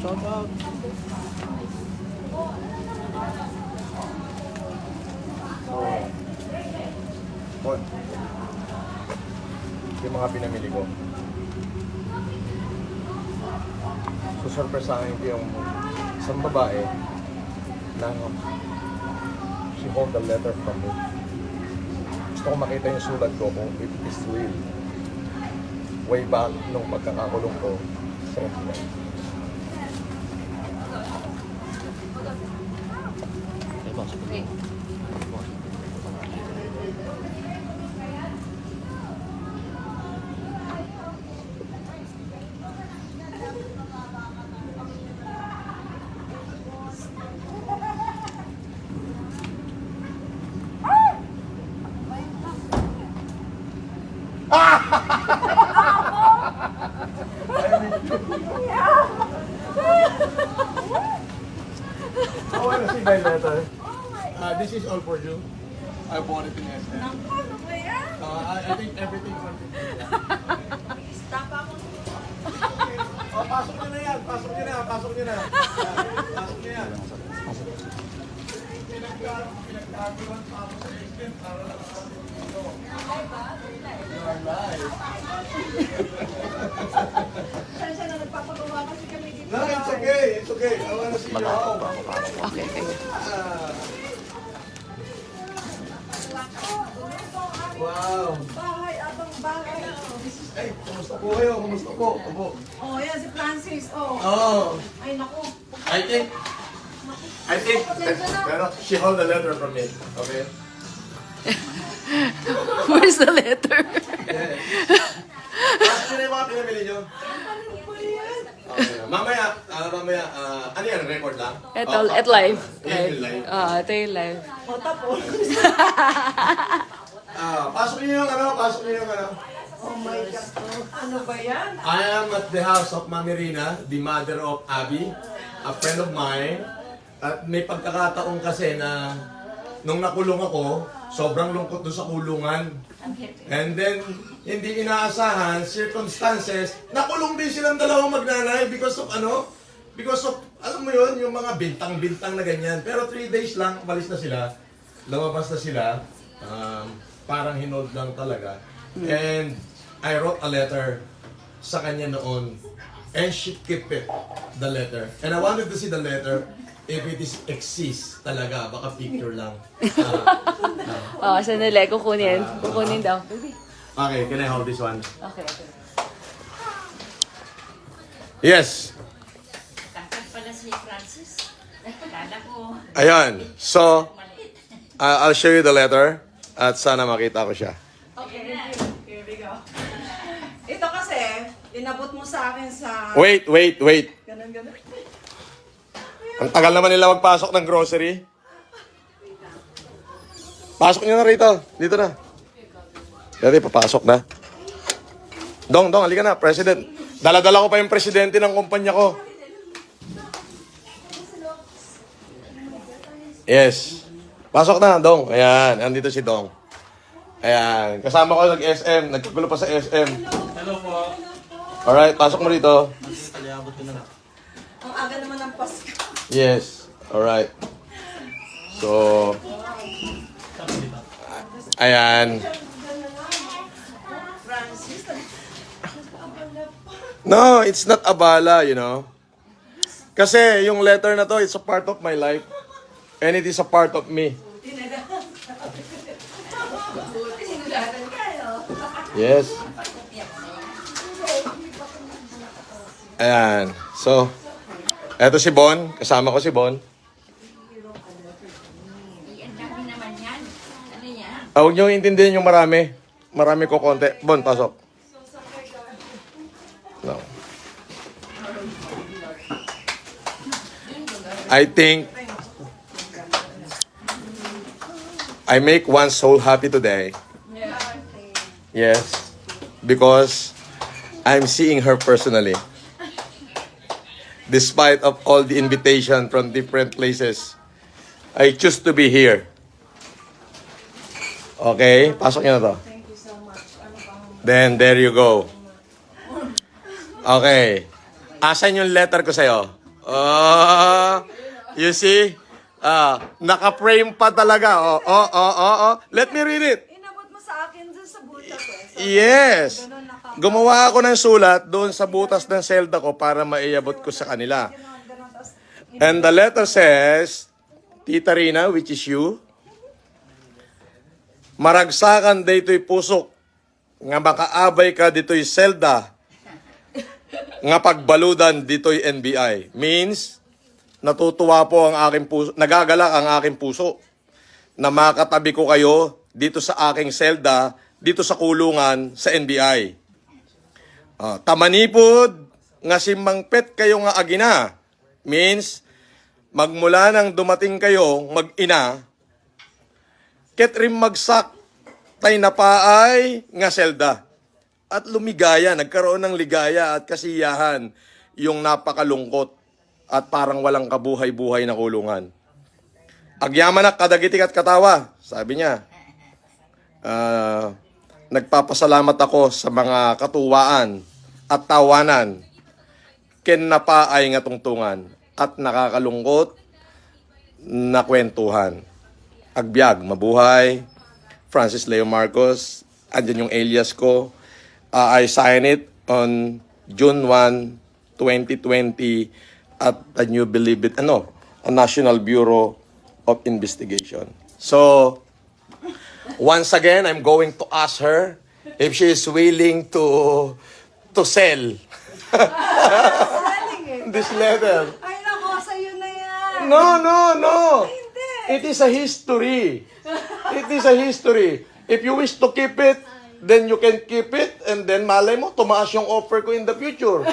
Shout out. Bon. Yung mga pinamili ko. So, surpresahin ko yung isang babae na she hold the letter from me. Gusto ko makita yung sulat ko kung it is real. Way back nung pagkakakulong ko sa FBI. Ay, boss. Okay. I want to see my letter. This is all for you. I bought it in SM. Ano ba yan? I think everything for you. Stop ako. Oh, pasok nyo na yan. Pasok nyo na. Pasok nyo na. Pasok nyo yan. Pinagkagawan pa ako sa SM para lang sa dito. You are live. Saan siya na nagpapagawa kasi kami dito? No, it's okay. It's okay. I want to see your home. Okay, okay. Wow. Bahay, abang bahay. Ay, kumusta po kayo? Kumusta po? Opo. Oh, yan si Francis. Oh. Oh, Ay, naku. I think, pero she hold the letter from me. Okay? Where's the letter? Yes. Tapos yun yung mga pinamili nyo. Ano ba yan? Okay. Mamaya, ano yan, record lang? Ito, at live. Yan yung live. Ito yung live. O, tapos. Pasok niyo yung pasok niyo yung Oh my God. Ano ba yan? I am at the house of Mami Rina, the mother of Abby, a friend of mine. At may pagkakataon kasi na nung nakulong ako, sobrang lungkot doon sa kulungan. And then, hindi inaasahan, circumstances, nakulong din silang dalawang magnanay because of Because of, alam mo yun, yung mga bintang-bintang na ganyan. Pero 3 days lang, umalis na sila. Lumabas na sila. Parang hinold lang talaga. And I wrote a letter sa kanya noon. And she kept it, the letter. And I wanted to see the letter if it is exists talaga. Baka picture lang. Sandali. Kukunin. Kukunin daw. Okay, can I hold this one? Okay, okay. Yes. Takot pala si Francis. Kala ko, Ayan. So, I'll show you the letter. At sana makita ko siya. Okay, here we go. Ito kasi, inabot mo sa akin sa... Wait. Ganun. Ang tagal naman nila magpasok ng grocery. Pasok nyo na rito. Dito na. Dati, papasok na. Dong, halika na, President. Dala-dala ko pa yung presidente ng kumpanya ko. Yes. Pasok na, Dong. Ayan, andito si Dong. Ayan, kasama ko nag-SM. Nagkagulo pa sa SM. Hello po. Alright, pasok mo dito. Aliabot ko na lang. Ang aga naman ng Pasko. Yes. Alright. So, ayan. Francis, No, it's not abala, you know. Kasi yung letter na to, it's a part of my life. And it is a part of me. sinulatan kayo. Yes. Ayan. So, eto si Bon. Kasama ko si Bon. ang dami naman yan. Ano yan? Huwag niyo intindihin yung marami. Marami ko konti. Bon, pasok. No. I think I make one soul happy today. Yes. Because I'm seeing her personally. Despite of all the invitation from different places, I choose to be here. Okay? Pasok niyo na to. Thank you so much. Ano pang... Then, there you go. Okay. Asan yung letter ko sa'yo? Oh, you see? Naka-frame pa talaga. Oh. Let me read it. Inabot mo sa akin dun sa butas eh. So, Yes. ganun Gumawa ako ng sulat doon sa butas ng selda ko para maiabot ko sa kanila. Ganun, tapos, And the letter says, Tita Rina, which is you, maragsakan dito'y pusok, nga makaabay ka dito'y selda, nga pagbaludan dito'y NBI. Means, natutuwa po ang aking puso, nagagalak ang aking puso, na makatabi ko kayo dito sa aking selda, dito sa kulungan sa NBI. Tamanipod, nga simmangpet kayo nga agina. Means, magmula nang dumating kayo, mag-ina, ket rin magsak, tay napaay nga selda. At lumigaya, nagkaroon ng ligaya at kasiyahan yung napakalungkot at parang walang kabuhay-buhay na kulungan. Agyamanak kadagitik at katawa, sabi niya. Nagpapasalamat ako sa mga katuwaan at tawanan, ken napaay nga tungtungan at nakakalungkot na kwentuhan. Agbyag, mabuhay, Francis Leo Marcos, andyan yung alias ko. I sign it on June 1, 2020 at the New Believe It, a National Bureau of Investigation. So, once again, I'm going to ask her if she is willing to sell selling eh. this letter. Ay nako, sa'yo na yan. No. Hindi. It is a history. It is a history. If you wish to keep it, then you can keep it, and then malay mo, tumaas yung offer ko in the future.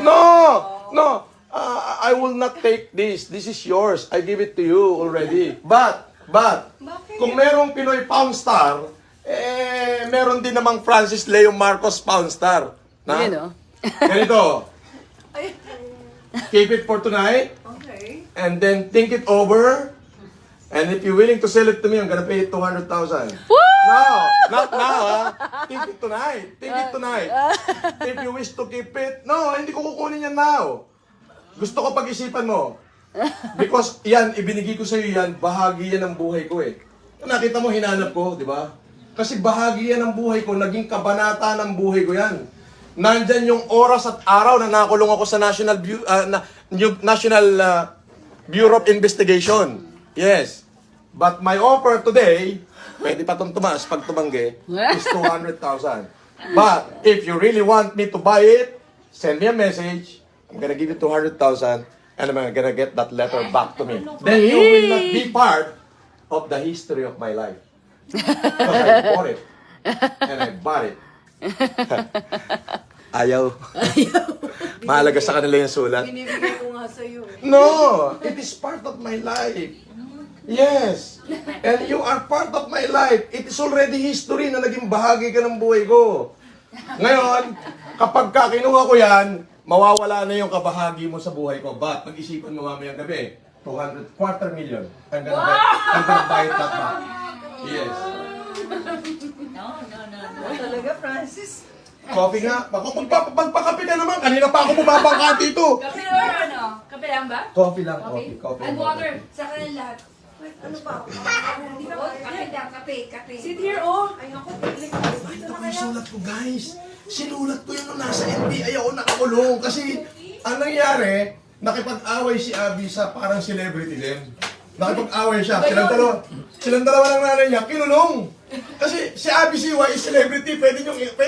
No. I will not take this. This is yours. I give it to you already. But, kung merong Pinoy Pound Star, meron din namang Francis Leo Marcos Pound Star. Na? Yun, oh. Ganito. Keep it for tonight. Okay. And then think it over. And if you're willing to sell it to me, I'm gonna pay you 200,000. Woo! No, not now, ha? Think it tonight. Think it tonight. If you wish to keep it, no, hindi ko kukunin yan now. Gusto ko pag-isipan mo. Because yan, ibinigay ko sa'yo yan, bahagi yan ng buhay ko eh. Nakita mo, hinanap ko, di ba? Kasi bahagi yan ng buhay ko, naging kabanata ng buhay ko yan. Nandyan yung oras at araw na nakulong ako sa National Bureau of Investigation. Yes. But my offer today, pwede pa itong tumaas pag tumanggi, is 200,000. But if you really want me to buy it, send me a message. I'm gonna give you 200,000 and I'm gonna get that letter back to me. Then you will not be part of the history of my life. Because I bought it. And I bought it. Ayaw. Mahalaga sa kanila yung sulat. Binibigay ko nga sa'yo eh. No, it is part of my life. Yes. And you are part of my life. It is already history na naging bahagi ka ng buhay ko. Ngayon, kapag kinuha ko yan, mawawala na yung kabahagi mo sa buhay ko. But, pag-isipan mo mamayang gabi, 200, quarter million. I'm gonna buy it that back. Yes. No. Talaga, Francis. Coffee nga. Magpapakape ka naman. Kanina pa ako bumabangka dito. Kape or ano? Kape lang ba? Coffee lang, coffee. And water. Sa kanila lahat. Ano ba? Kape. Sit here, oh. Ay, naku, Ito ko yung sulat ko, guys. Sinulat ko yun nung nasa NBI ako nakakulong. Kasi, ang nangyari, nakipag-away si Abby sa parang celebrity din. Nakipag-away siya. Silang dalawa ng nanay niya, kinulong. Kasi si Abby Siwa is celebrity. Pwede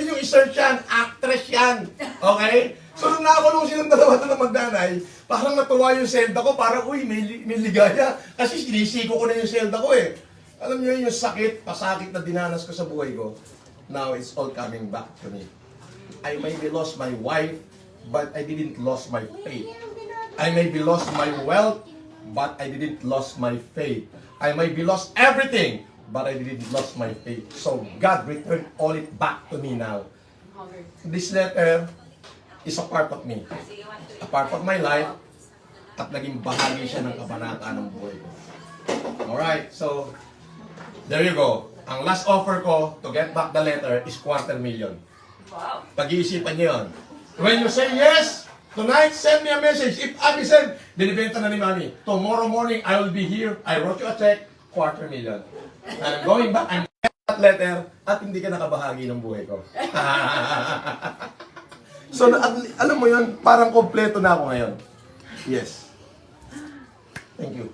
nyo i-search yan. Actress yan. Okay? So, nung nakakulong silang dalawa na mag-nanay, parang natuwa yung selda ko. Parang, uy, may ligaya. Kasi sinisiko ko na yung selda ko eh. Alam niyo yung sakit, pasakit na dinanas ko sa buhay ko. Now, it's all coming back to me. I maybe lost my wife, but I didn't lost my faith. I maybe lost my wealth, but I didn't lost my faith. I maybe lost everything, but I didn't lost my faith. So God returned all it back to me now. This letter is a part of me. A part of my life, at naging bahagi siya ng kabanata ng buhay ko. Alright, so there you go. Ang last offer ko to get back the letter is 250,000. Wow. Pag-iisipan niyo yun. When you say yes, tonight, send me a message. If Abby said, binibenta na ni Mami, tomorrow morning, I will be here. I wrote you a check, 250,000. I'm going back, I'm that letter, at hindi ka nakabahagi ng buhay ko. So, alam mo yun, parang kompleto na ako ngayon. Yes. Thank you.